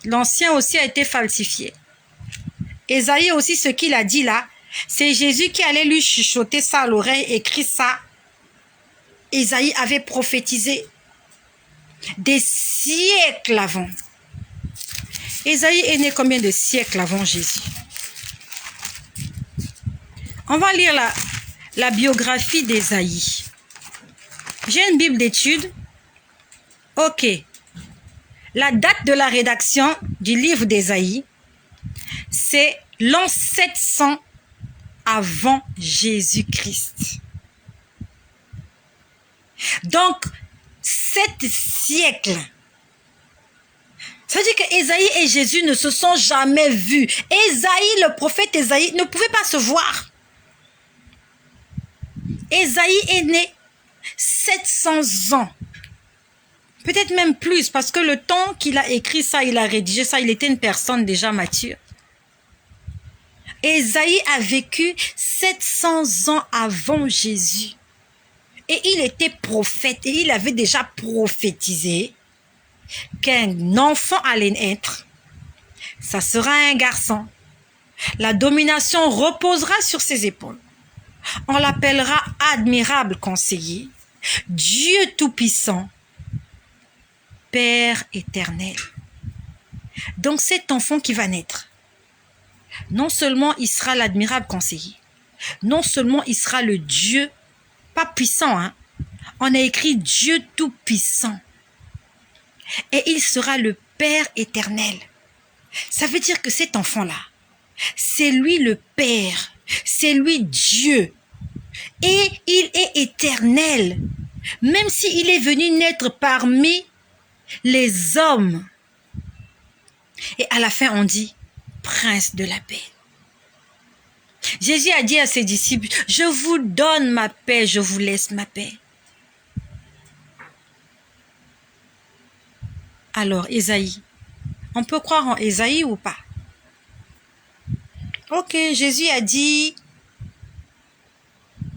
L'Ancien aussi a été falsifié. Ésaïe aussi, ce qu'il a dit là, c'est Jésus qui allait lui chuchoter ça à l'oreille, écrit ça. Ésaïe avait prophétisé des siècles avant. Ésaïe est né combien de siècles avant Jésus? On va lire la biographie d'Ésaïe. J'ai une Bible d'études. Ok. La date de la rédaction du livre d'Ésaïe, c'est l'an 700 avant Jésus-Christ. Donc, 7 siècles. Ça veut dire qu'Ésaïe et Jésus ne se sont jamais vus. Ésaïe, le prophète Ésaïe, ne pouvait pas se voir. Ésaïe est né 700 ans. Peut-être même plus, parce que le temps qu'il a écrit ça, il a rédigé ça, il était une personne déjà mature. Ésaïe a vécu 700 ans avant Jésus. Et il était prophète, et il avait déjà prophétisé qu'un enfant allait naître. Ça sera un garçon. La domination reposera sur ses épaules. On l'appellera admirable conseiller, Dieu Tout-Puissant, Père éternel. Donc cet enfant qui va naître, non seulement il sera l'admirable conseiller, non seulement il sera le Dieu, pas puissant, hein? On a écrit Dieu Tout-Puissant. Et il sera le Père éternel. Ça veut dire que cet enfant-là, c'est lui le Père, c'est lui Dieu. Et il est éternel, même s'il est venu naître parmi les hommes. Et à la fin, on dit Prince de la paix. Jésus a dit à ses disciples, je vous donne ma paix, je vous laisse ma paix. Alors, Ésaïe, on peut croire en Ésaïe ou pas? Ok, Jésus a dit,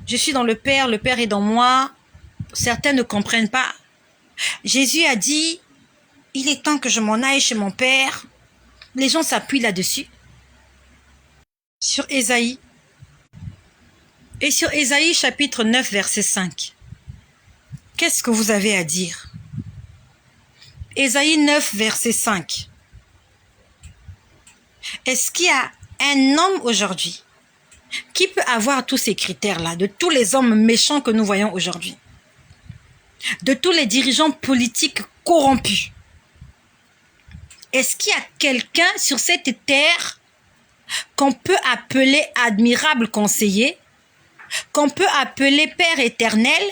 je suis dans le Père est dans moi. Certains ne comprennent pas. Jésus a dit, il est temps que je m'en aille chez mon Père. Les gens s'appuient là-dessus. Sur Ésaïe. Et sur Ésaïe chapitre 9, verset 5. Qu'est-ce que vous avez à dire? Ésaïe 9, verset 5. Est-ce qu'il y a un homme aujourd'hui qui peut avoir tous ces critères-là, de tous les hommes méchants que nous voyons aujourd'hui, de tous les dirigeants politiques corrompus? Est-ce qu'il y a quelqu'un sur cette terre qu'on peut appeler admirable conseiller, qu'on peut appeler Père éternel,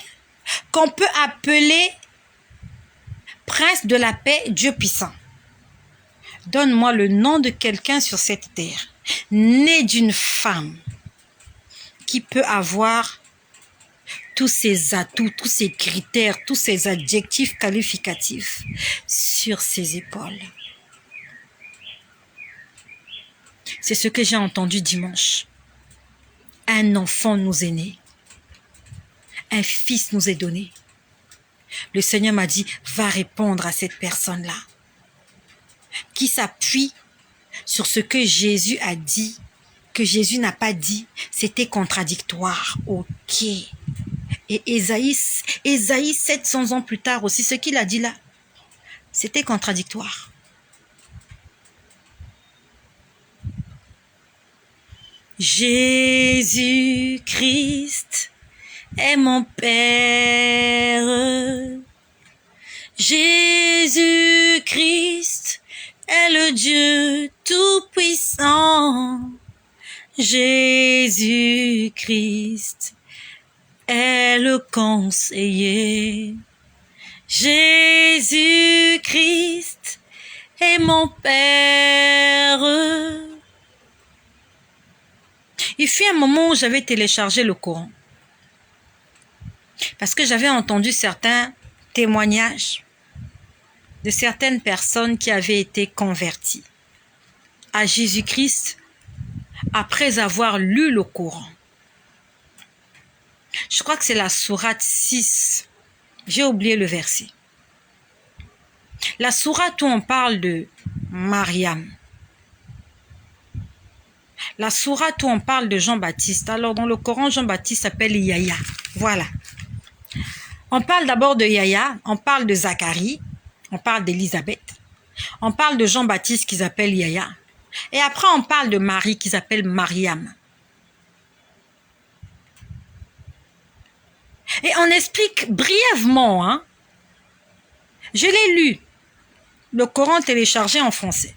qu'on peut appeler Prince de la paix, Dieu puissant. Donne-moi le nom de quelqu'un sur cette terre, né d'une femme, qui peut avoir tous ces atouts, tous ces critères, tous ces adjectifs qualificatifs sur ses épaules. C'est ce que j'ai entendu dimanche. Un enfant nous est né. Un fils nous est donné. Le Seigneur m'a dit, va répondre à cette personne-là, qui s'appuie sur ce que Jésus a dit, que Jésus n'a pas dit. C'était contradictoire. Ok. Et Ésaïe 700 ans plus tard aussi, ce qu'il a dit là, c'était contradictoire. Jésus-Christ est mon Père. Jésus-Christ est le Dieu tout-puissant. Jésus-Christ est le conseiller. Jésus-Christ est mon Père. Il fut un moment où j'avais téléchargé le Coran parce que j'avais entendu certains témoignages de certaines personnes qui avaient été converties à Jésus-Christ après avoir lu le Coran. Je crois que c'est la sourate 6. J'ai oublié le verset. La sourate où on parle de Mariam. La sourate où on parle de Jean-Baptiste. Alors dans le Coran, Jean-Baptiste s'appelle Yahya. Voilà. On parle d'abord de Yahya, on parle de Zacharie, on parle d'Élisabeth. On parle de Jean-Baptiste qui s'appelle Yahya. Et après on parle de Marie qui s'appelle Mariam. Et on explique brièvement, hein. Je l'ai lu, le Coran téléchargé en français.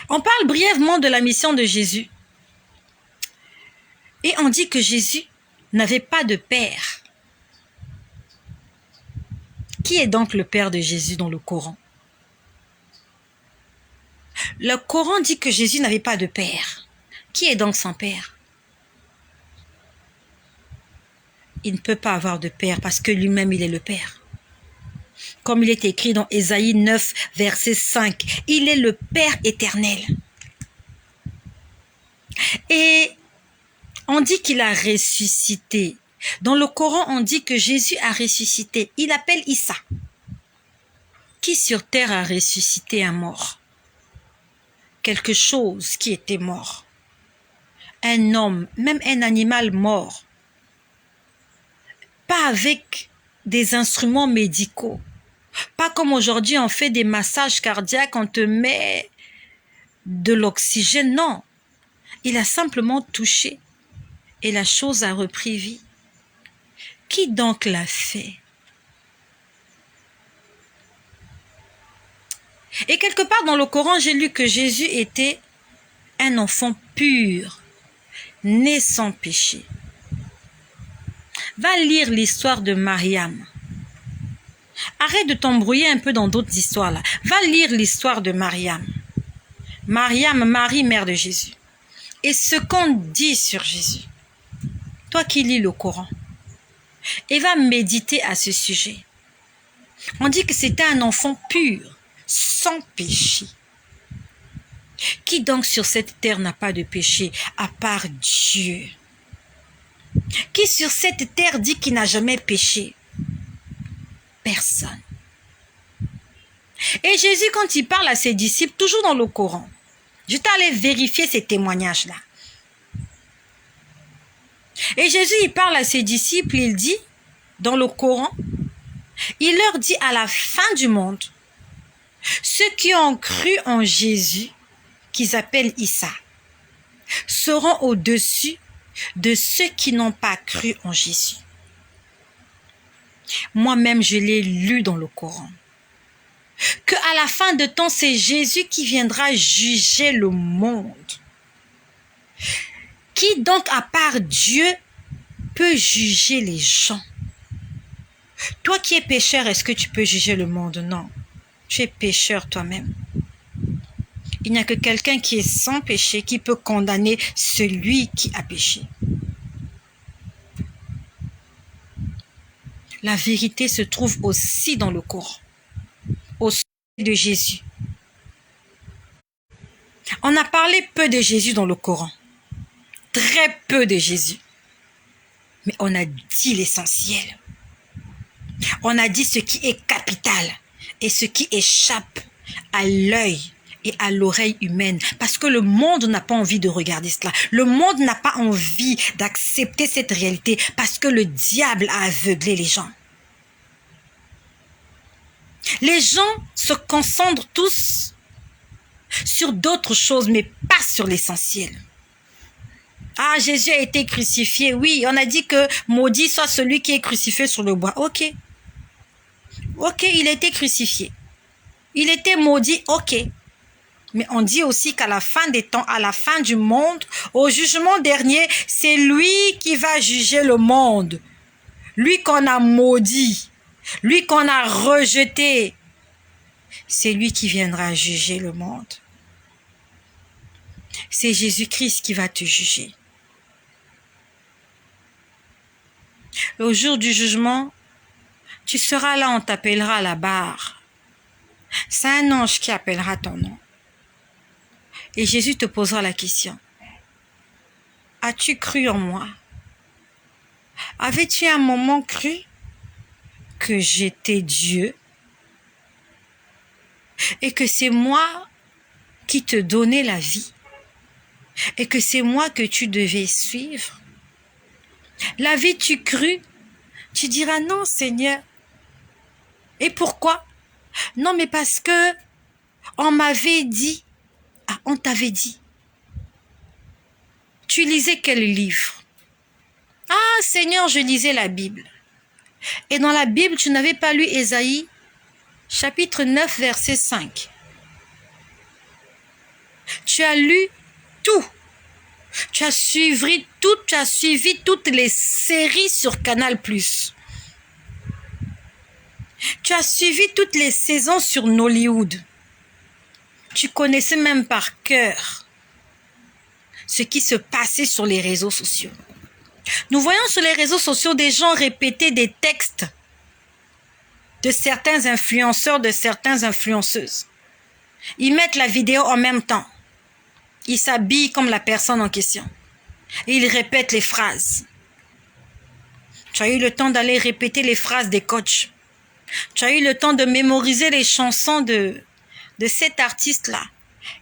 On parle brièvement de la mission de Jésus. Et on dit que Jésus n'avait pas de père. Qui est donc le père de Jésus dans le Coran? Le Coran dit que Jésus n'avait pas de père. Qui est donc son père? Il ne peut pas avoir de père parce que lui-même, il est le père. Comme il est écrit dans Ésaïe 9, verset 5. Il est le Père éternel. Et on dit qu'il a ressuscité. Dans le Coran, on dit que Jésus a ressuscité. Il appelle Issa. Qui sur terre a ressuscité un mort? Quelque chose qui était mort. Un homme, même un animal mort. Pas avec des instruments médicaux. Pas comme aujourd'hui, on fait des massages cardiaques, on te met de l'oxygène. Non. Il a simplement touché et la chose a repris vie. Qui donc l'a fait? Et quelque part dans le Coran, j'ai lu que Jésus était un enfant pur, né sans péché. Va lire l'histoire de Mariam. Arrête de t'embrouiller un peu dans d'autres histoires là. Va lire l'histoire de Mariam. Mariam, Marie, mère de Jésus. Et ce qu'on dit sur Jésus. Toi qui lis le Coran. Et va méditer à ce sujet. On dit que c'était un enfant pur, sans péché. Qui donc sur cette terre n'a pas de péché à part Dieu? Qui sur cette terre dit qu'il n'a jamais péché? Personne. Et Jésus, quand il parle à ses disciples, toujours dans le Coran, je t'allais vérifier ces témoignages-là. Et Jésus, il parle à ses disciples, il dit, dans le Coran, il leur dit à la fin du monde, ceux qui ont cru en Jésus, qu'ils appellent Issa, seront au-dessus de ceux qui n'ont pas cru en Jésus. Moi-même, je l'ai lu dans le Coran. qu'à la fin de temps, c'est Jésus qui viendra juger le monde. Qui donc, à part Dieu, peut juger les gens? Toi qui es pécheur, est-ce que tu peux juger le monde? Non. Tu es pécheur toi-même. Il n'y a que quelqu'un qui est sans péché qui peut condamner celui qui a péché. La vérité se trouve aussi dans le Coran, au sujet de Jésus. On a parlé peu de Jésus dans le Coran, très peu de Jésus. Mais on a dit l'essentiel. On a dit ce qui est capital et ce qui échappe à l'œil et à l'oreille humaine. Parce que le monde n'a pas envie de regarder cela. Le monde n'a pas envie d'accepter cette réalité parce que le diable a aveuglé les gens. Les gens se concentrent tous sur d'autres choses, mais pas sur l'essentiel. Ah, Jésus a été crucifié. Oui, on a dit que maudit soit celui qui est crucifié sur le bois. Ok. Ok, il a été crucifié. Il était maudit. Ok. Mais on dit aussi qu'à la fin des temps, à la fin du monde, au jugement dernier, c'est lui qui va juger le monde. Lui qu'on a maudit. Lui qu'on a rejeté. C'est lui qui viendra juger le monde. C'est Jésus-Christ qui va te juger. Au jour du jugement, tu seras là, on t'appellera à la barre. C'est un ange qui appellera ton nom. Et Jésus te posera la question. As-tu cru en moi? Avais-tu un moment cru que j'étais Dieu et que c'est moi qui te donnais la vie et que c'est moi que tu devais suivre? L'avais-tu cru? Tu diras non, Seigneur. Et pourquoi? Non, mais parce que on m'avait dit. Ah, on t'avait dit. Tu lisais quel livre? Ah, Seigneur, je lisais la Bible. Et dans la Bible, tu n'avais pas lu Ésaïe, chapitre 9, verset 5. Tu as lu tout. Tu as suivi toutes les séries sur Canal+. Tu as suivi toutes les saisons sur Nollywood. Tu connaissais même par cœur ce qui se passait sur les réseaux sociaux. Nous voyons sur les réseaux sociaux des gens répéter des textes de certains influenceurs, de certaines influenceuses. Ils mettent la vidéo en même temps. Ils s'habillent comme la personne en question. Et ils répètent les phrases. Tu as eu le temps d'aller répéter les phrases des coachs. Tu as eu le temps de mémoriser les chansons de cet artiste-là.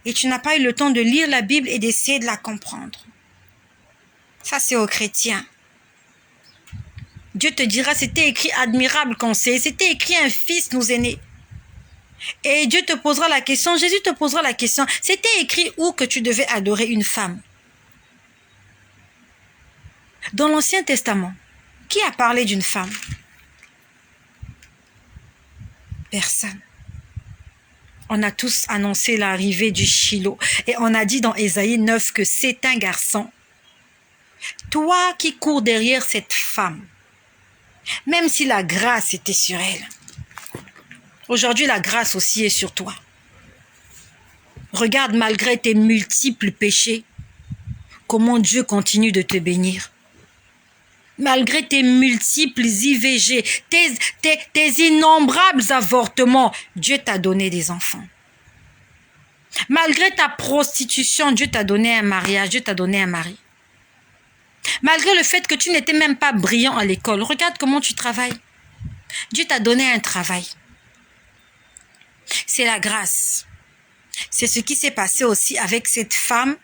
Et tu n'as pas eu le temps de lire la Bible et d'essayer de la comprendre. Ça, c'est aux chrétiens. Dieu te dira, c'était écrit admirable conseil. C'était écrit un fils nous est né. Et Dieu te posera la question, Jésus te posera la question. C'était écrit où que tu devais adorer une femme? Dans l'Ancien Testament, qui a parlé d'une femme? Personne. On a tous annoncé l'arrivée du Shiloh. Et on a dit dans Ésaïe 9 que c'est un garçon. Toi qui cours derrière cette femme, même si la grâce était sur elle, aujourd'hui la grâce aussi est sur toi. Regarde malgré tes multiples péchés, comment Dieu continue de te bénir. Malgré tes multiples IVG, tes innombrables avortements, Dieu t'a donné des enfants. Malgré ta prostitution, Dieu t'a donné un mariage, Dieu t'a donné un mari. Malgré le fait que tu n'étais même pas brillant à l'école, regarde comment tu travailles. Dieu t'a donné un travail. C'est la grâce. C'est ce qui s'est passé aussi avec cette femme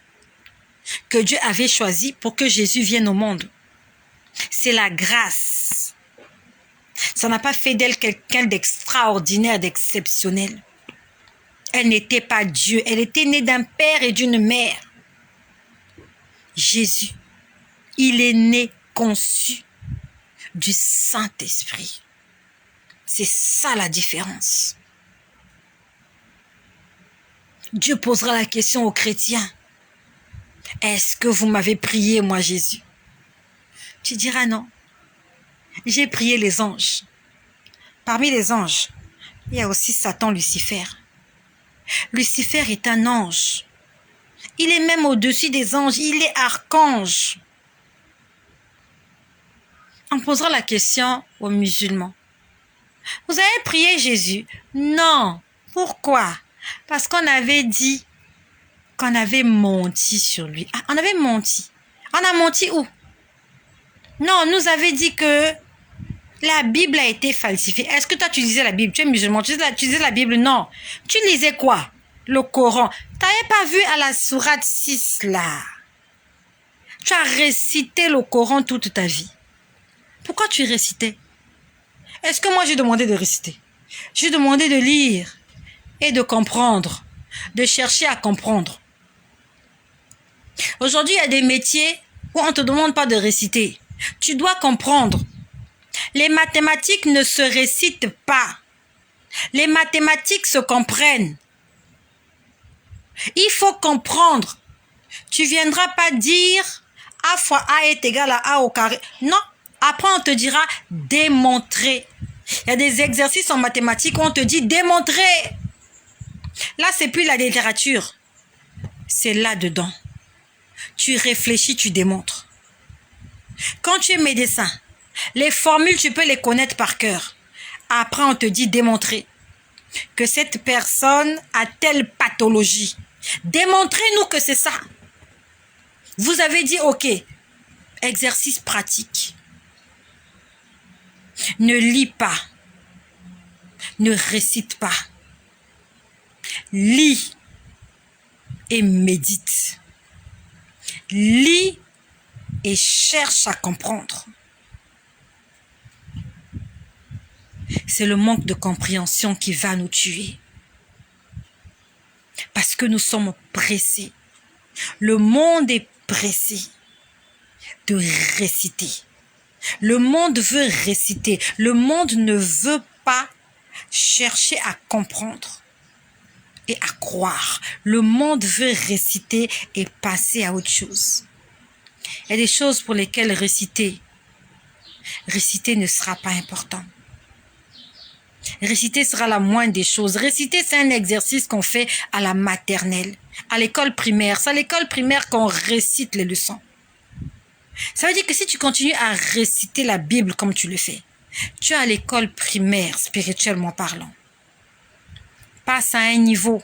que Dieu avait choisie pour que Jésus vienne au monde. C'est la grâce. Ça n'a pas fait d'elle quelqu'un d'extraordinaire, d'exceptionnel. Elle n'était pas Dieu. Elle était née d'un père et d'une mère. Jésus, il est né conçu du Saint-Esprit. C'est ça la différence. Dieu posera la question aux chrétiens. Est-ce que vous m'avez prié, moi, Jésus? Tu diras non. J'ai prié les anges. Parmi les anges, il y a aussi Satan, Lucifer. Lucifer est un ange. Il est même au-dessus des anges. Il est archange. On posera la question aux musulmans. Vous avez prié Jésus? Non. Pourquoi? Parce qu'on avait dit qu'on avait menti sur lui. Ah, on avait menti. On a menti où? Non, on nous avait dit que la Bible a été falsifiée. Est-ce que toi, tu lisais la Bible? Tu es musulman, tu lisais la Bible? Non. Tu lisais quoi? Le Coran. Tu n'avais pas vu à la sourate 6, là. Tu as récité le Coran toute ta vie. Pourquoi tu récitais? Est-ce que moi, j'ai demandé de réciter? J'ai demandé de lire et de comprendre, de chercher à comprendre. Aujourd'hui, il y a des métiers où on ne te demande pas de réciter. Tu dois comprendre. Les mathématiques ne se récitent pas. Les mathématiques se comprennent. Il faut comprendre. Tu ne viendras pas dire A fois A est égal à A au carré. Non. Après, on te dira démontrer. Il y a des exercices en mathématiques où on te dit démontrer. Là, c'est plus la littérature. C'est là-dedans. Tu réfléchis, tu démontres. Quand tu es médecin, les formules, tu peux les connaître par cœur. Après, on te dit démontrer que cette personne a telle pathologie. Démontrez-nous que c'est ça. Vous avez dit, ok, exercice pratique. Ne lis pas. Ne récite pas. Lis et médite. Lis et cherche à comprendre. C'est le manque de compréhension qui va nous tuer. Parce que nous sommes pressés. Le monde est pressé de réciter. Le monde veut réciter. Le monde ne veut pas chercher à comprendre et à croire. Le monde veut réciter et passer à autre chose. Il y a des choses pour lesquelles réciter ne sera pas important. Réciter sera la moindre des choses. Réciter, c'est un exercice qu'on fait à la maternelle, à l'école primaire. C'est à l'école primaire qu'on récite les leçons. Ça veut dire que si tu continues à réciter la Bible comme tu le fais, tu es à l'école primaire, spirituellement parlant. Passe à un niveau